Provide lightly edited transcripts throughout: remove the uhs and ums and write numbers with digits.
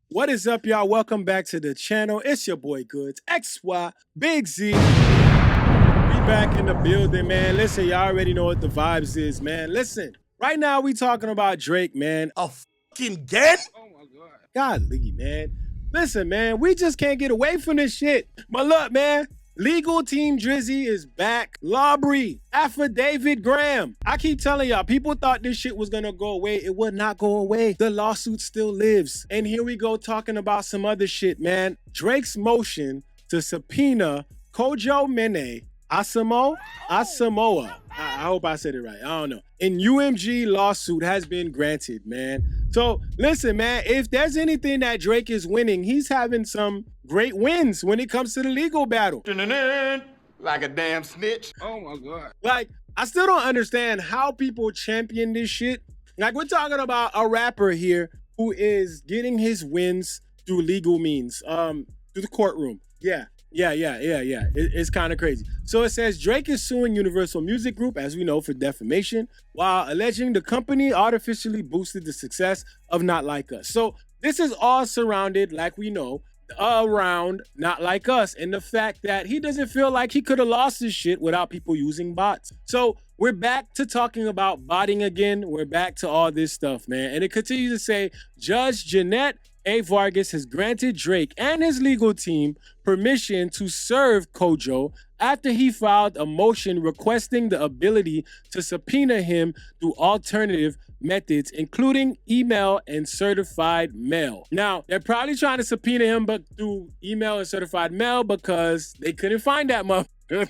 What is up, y'all? Welcome back to the channel. It's your boy Goods, XY, Big Z. We back in the building, man. Listen, y'all already know what the vibes is, man. Listen, right now we talking about Drake, man. A fucking get? Oh my God. Golly, man. Listen, man, we just can't get away from this shit. But look, man, Legal Team Drizzy is back. Lawbry, Affidavit Graham. I keep telling y'all, people thought this shit was gonna go away. It would not go away. The lawsuit still lives. And here we go talking about some other shit, man. Drake's motion to subpoena Kojo Mene Asamoah. I hope I said it right. I don't know. In UMG lawsuit has been granted, man. So listen, man, if there's anything that Drake is winning, he's having some great wins when it comes to the legal battle. Like a damn snitch. Oh my God. Like, I still don't understand how people champion this shit. Like, we're talking about a rapper here who is getting his wins through legal means, through the courtroom. Yeah. It's kind of crazy. So it says Drake is suing Universal Music Group, as we know, for defamation, while alleging the company artificially boosted the success of Not Like Us. So this is all surrounded, like we know, around Not Like Us and the fact that he doesn't feel like he could have lost his shit without people using bots. So we're back to talking about botting again. We're back to all this stuff, man. And it continues to say, Judge Jeanette A. Vargas has granted Drake and his legal team permission to serve Kojo after he filed a motion requesting the ability to subpoena him through alternative methods, including email and certified mail. Now, they're probably trying to subpoena him but through email and certified mail because they couldn't find that motherfucker.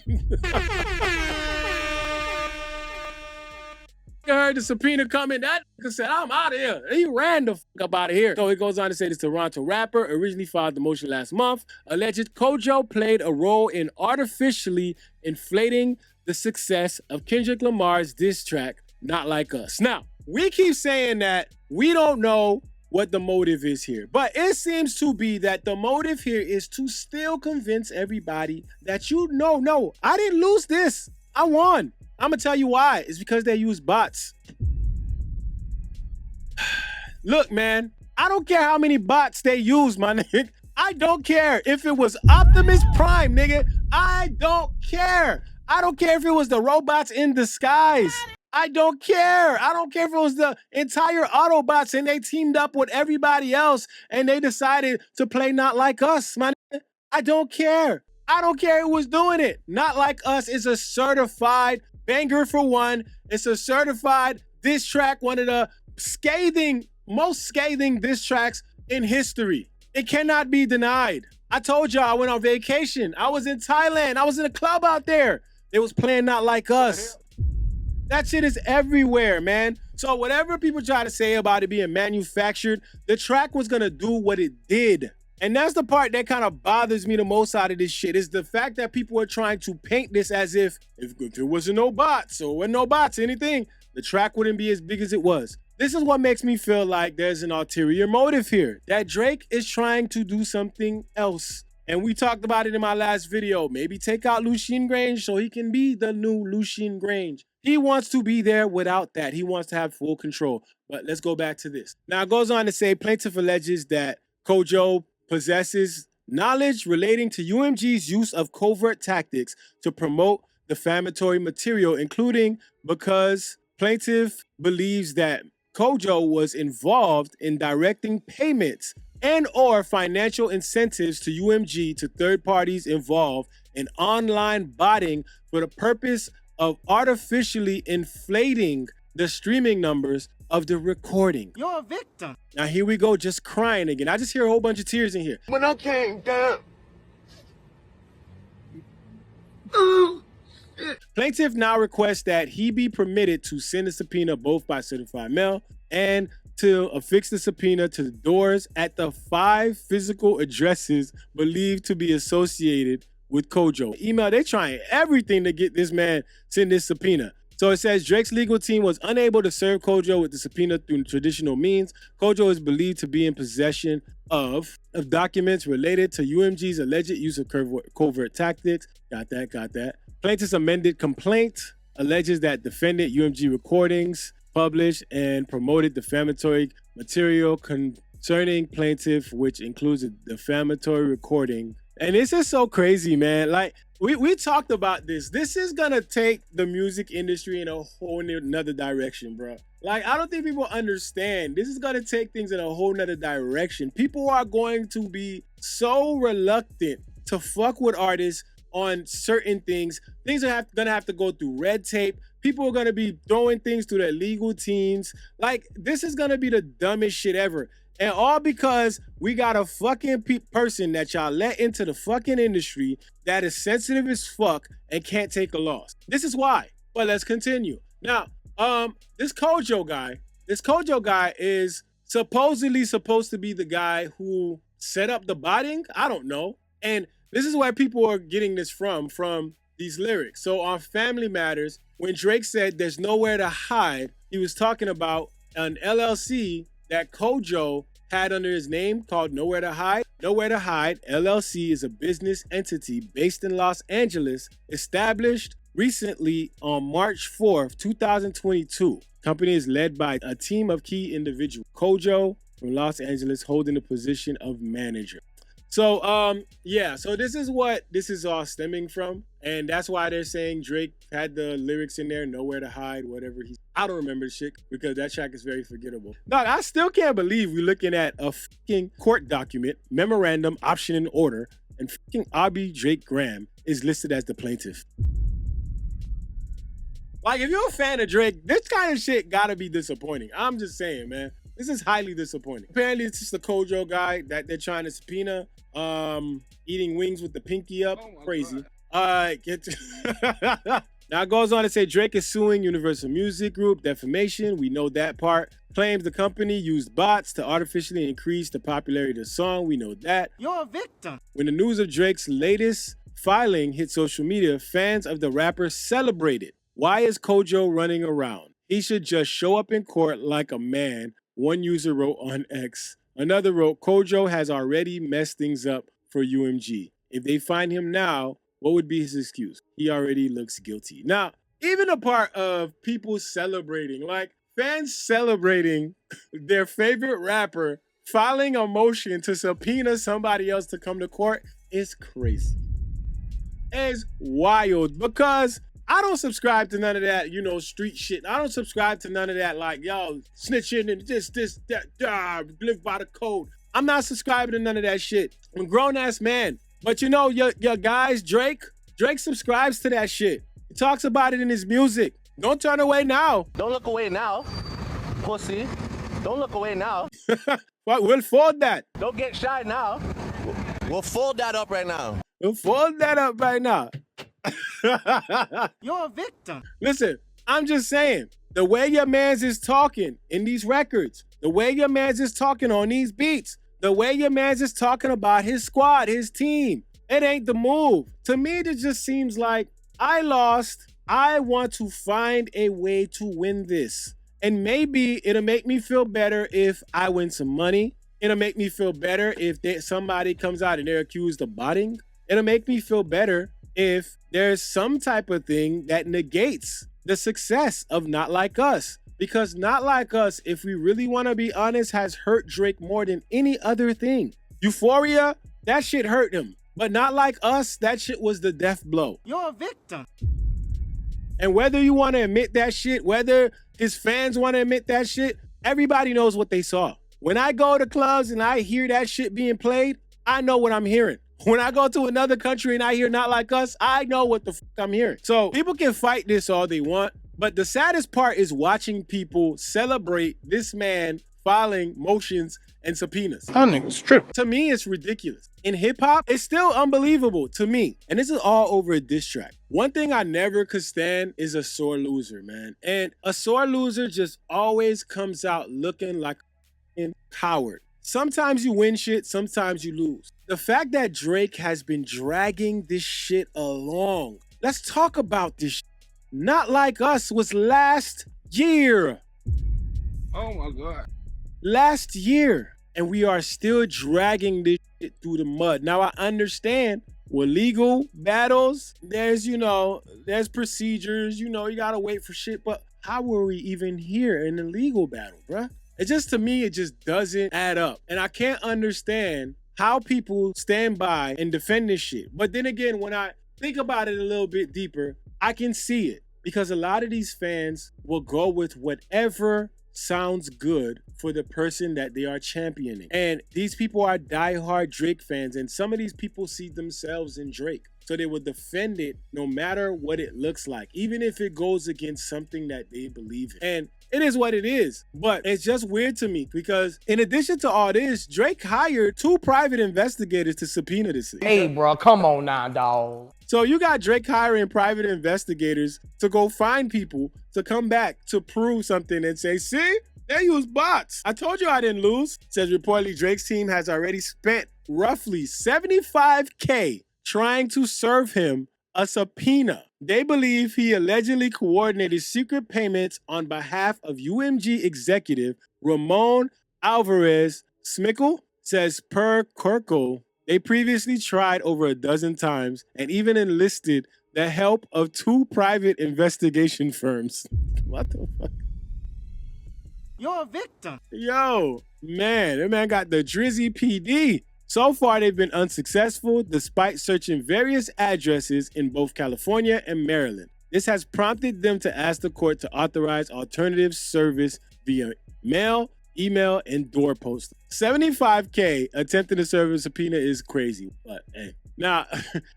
Heard the subpoena coming, that nigga said, I'm out of here. He ran the fuck up out of here. So it goes on to say this Toronto rapper originally filed the motion last month. Alleged Kojo played a role in artificially inflating the success of Kendrick Lamar's diss track, Not Like Us. Now, we keep saying that we don't know what the motive is here, but it seems to be that the motive here is to still convince everybody that no, I didn't lose this. I won. I'm gonna tell you why. It's because they use bots. Look, man, I don't care how many bots they use, my nigga. I don't care if it was Optimus Prime, nigga. I don't care. I don't care if it was the robots in disguise. I don't care. I don't care if it was the entire Autobots and they teamed up with everybody else and they decided to play Not Like Us, my nigga. I don't care. I don't care who was doing it. Not Like Us is a certified banger for one. It's a certified diss track, one of the most scathing diss tracks in history. It cannot be denied. I told y'all I went on vacation. I was in Thailand. I was in a club out there. They was playing Not Like Us. That shit is everywhere, man. So whatever people try to say about it being manufactured, the track was gonna do what it did. And that's the part that kind of bothers me the most out of this shit, is the fact that people are trying to paint this as if there wasn't no bots or when no bots, anything, the track wouldn't be as big as it was. This is what makes me feel like there's an ulterior motive here, that Drake is trying to do something else. And we talked about it in my last video. Maybe take out Lucien Grange so he can be the new Lucien Grange. He wants to be there without that. He wants to have full control. But let's go back to this. Now it goes on to say plaintiff alleges that Kojo possesses knowledge relating to UMG's use of covert tactics to promote defamatory material, including because plaintiff believes that Kojo was involved in directing payments and or financial incentives to UMG to third parties involved in online botting for the purpose of artificially inflating the streaming numbers of the recording. You're a victim. Now here we go, just crying again. I just hear a whole bunch of tears in here. When I came down. Plaintiff now requests that he be permitted to send a subpoena both by certified mail and to affix the subpoena to the doors at the 5 physical addresses believed to be associated with Kojo. Email, they're trying everything to get this man send this subpoena. So it says Drake's legal team was unable to serve Kojo with the subpoena through traditional means. Kojo is believed to be in possession of documents related to UMG's alleged use of covert tactics. Got that. Plaintiff's amended complaint alleges that defendant UMG recordings published and promoted defamatory material concerning plaintiff, which includes a defamatory recording. And this is so crazy, man. Like, we talked about this. This is gonna take the music industry in a whole nother direction, bro. Like, I don't think people understand. This is gonna take things in a whole nother direction. People are going to be so reluctant to fuck with artists on certain things. Things are gonna have to go through red tape. People are gonna be throwing things to their legal teams. Like, this is gonna be the dumbest shit ever. And all because we got a fucking person that y'all let into the fucking industry that is sensitive as fuck and can't take a loss. This is why. But let's continue. Now, this Kojo guy is supposedly supposed to be the guy who set up the botting. I don't know. And this is where people are getting this from these lyrics. So on Family Matters, when Drake said there's nowhere to hide, he was talking about an LLC that Kojo had under his name called Nowhere to Hide. Nowhere to Hide LLC is a business entity based in Los Angeles, established recently on March 4th, 2022. Company is led by a team of key individuals. Kojo from Los Angeles holding the position of manager. So, yeah, so this is what this is all stemming from. And that's why they're saying Drake had the lyrics in there, nowhere to hide, whatever I don't remember the shit because that track is very forgettable. Dog, I still can't believe we're looking at a fucking court document, memorandum, option in order, and fucking Aubrey Drake Graham is listed as the plaintiff. Like, if you're a fan of Drake, this kind of shit gotta be disappointing. I'm just saying, man. This is highly disappointing. Apparently, it's just the Kojo guy that they're trying to subpoena. Eating wings with the pinky up. Oh crazy. Now it goes on to say Drake is suing Universal Music Group, defamation. We know that part. Claims the company used bots to artificially increase the popularity of the song. We know that. You're a victim. When the news of Drake's latest filing hit social media, fans of the rapper celebrated. Why is Kojo running around? He should just show up in court like a man. One user wrote on X. Another wrote, Kojo has already messed things up for UMG. If they find him now, what would be his excuse? He already looks guilty. Now, even a part of people celebrating, like fans celebrating their favorite rapper filing a motion to subpoena somebody else to come to court is crazy. It's wild because I don't subscribe to none of that, street shit. I don't subscribe to none of that, like, yo, snitching and that, live by the code. I'm not subscribing to none of that shit. I'm a grown-ass man. But your guys, Drake subscribes to that shit. He talks about it in his music. Don't turn away now. Don't look away now, pussy. Don't look away now. Well, we'll fold that. Don't get shy now. We'll fold that up right now. We'll fold that up right now. You're a victim. Listen, I'm just saying, the way your mans is talking in these records, the way your mans is talking on these beats, the way your mans is talking about his squad, his team, it ain't the move. To me, it just seems like I lost. I want to find a way to win this. And maybe it'll make me feel better if I win some money. It'll make me feel better if somebody comes out and they're accused of botting. It'll make me feel better if there's some type of thing that negates the success of Not Like Us. Because Not Like Us, if we really want to be honest, has hurt Drake more than any other thing. Euphoria, that shit hurt him. But Not Like Us, that shit was the death blow. You're a victim. And whether you want to admit that shit, whether his fans want to admit that shit, everybody knows what they saw. When I go to clubs and I hear that shit being played, I know what I'm hearing. When I go to another country and I hear Not Like Us, I know what the fuck I'm hearing. So people can fight this all they want, but the saddest part is watching people celebrate this man filing motions and subpoenas. That nigga's tripping. To me, it's ridiculous. In hip hop, it's still unbelievable to me. And this is all over a diss track. One thing I never could stand is a sore loser, man. And a sore loser just always comes out looking like a coward. Sometimes you win shit, sometimes you lose. The fact that Drake has been dragging this shit along. Let's talk about this shit. Not Like Us was last year. Oh my God. Last year. And we are still dragging this shit through the mud. Now I understand with legal battles, there's procedures, you gotta wait for shit. But how were we even here in the legal battle, bruh? It just, to me, it just doesn't add up. And I can't understand how people stand by and defend this shit. But then again, when I think about it a little bit deeper, I can see it. Because a lot of these fans will go with whatever sounds good for the person that they are championing. And these people are diehard Drake fans, and some of these people see themselves in Drake. So they will defend it no matter what it looks like, even if it goes against something that they believe in. And it is what it is. But it's just weird to me because in addition to all this, Drake hired 2 private investigators to subpoena this thing. Hey, bro, come on now, dog. So you got Drake hiring private investigators to go find people to come back to prove something and say, see, they use bots. I told you I didn't lose. Says reportedly Drake's team has already spent roughly $75K trying to serve him a subpoena. They believe he allegedly coordinated secret payments on behalf of UMG executive Ramon Alvarez Smickle. Says per Courtroom, they previously tried over a dozen times and even enlisted the help of 2 private investigation firms. What the fuck? You're a victim. Yo, man, that man got the Drizzy PD. So far, they've been unsuccessful despite searching various addresses in both California and Maryland. This has prompted them to ask the court to authorize alternative service via mail, email, and doorpost. $75K attempting to serve a subpoena is crazy, but hey. Now,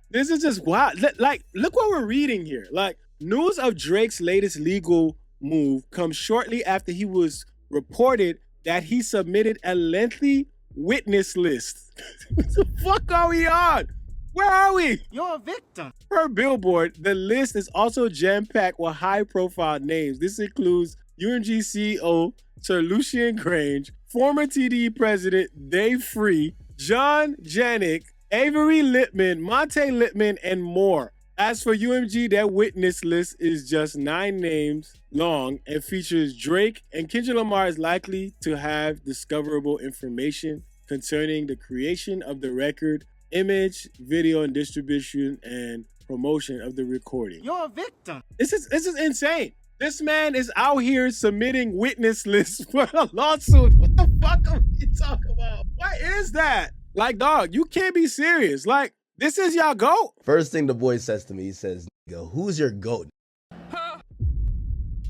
this is just wild. Like, look what we're reading here. Like, news of Drake's latest legal move comes shortly after he was reported that he submitted a lengthy witness list. What the fuck are we on? Where are we? You're a victim. Per Billboard, the list is also jam-packed with high-profile names. This includes UMG CEO Sir Lucian Grange, former TDE president Dave Free, John Janik, Avery Littman, Monte Littman, and more. As for UMG, their witness list is just 9 names long and features Drake, and Kendrick Lamar is likely to have discoverable information concerning the creation of the record, image, video, and distribution and promotion of the recording. You're a victim. This is insane. This man is out here submitting witness lists for a lawsuit. What the fuck are we talking about? What is that? Like, dog, you can't be serious. Like, this is y'all GOAT. First thing the boy says to me, he says, "Nigga, who's your GOAT?"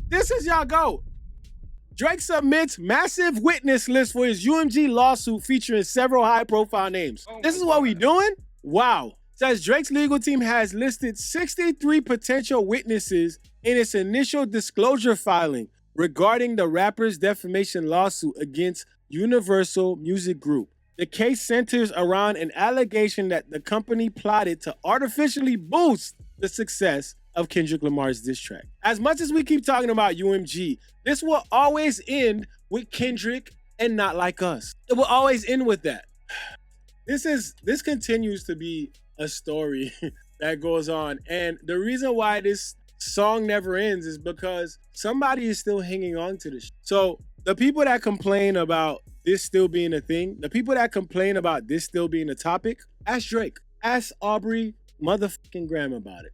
This is y'all GOAT. Drake submits massive witness list for his UMG lawsuit featuring several high-profile names. This is what we doing? Wow. Says Drake's legal team has listed 63 potential witnesses in its initial disclosure filing regarding the rapper's defamation lawsuit against Universal Music Group. The case centers around an allegation that the company plotted to artificially boost the success of Kendrick Lamar's diss track. As much as we keep talking about UMG, this will always end with Kendrick and Not Like Us. It will always end with that. This continues to be a story that goes on. And the reason why this song never ends is because somebody is still hanging on to this. So the people that complain about this still being a thing, the people that complain about this still being a topic, ask Drake. Ask Aubrey motherfucking Graham about it.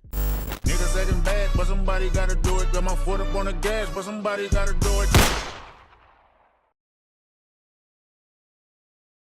Niggas acting bad, but somebody gotta do it. Got my foot up on the gas, but somebody gotta do it.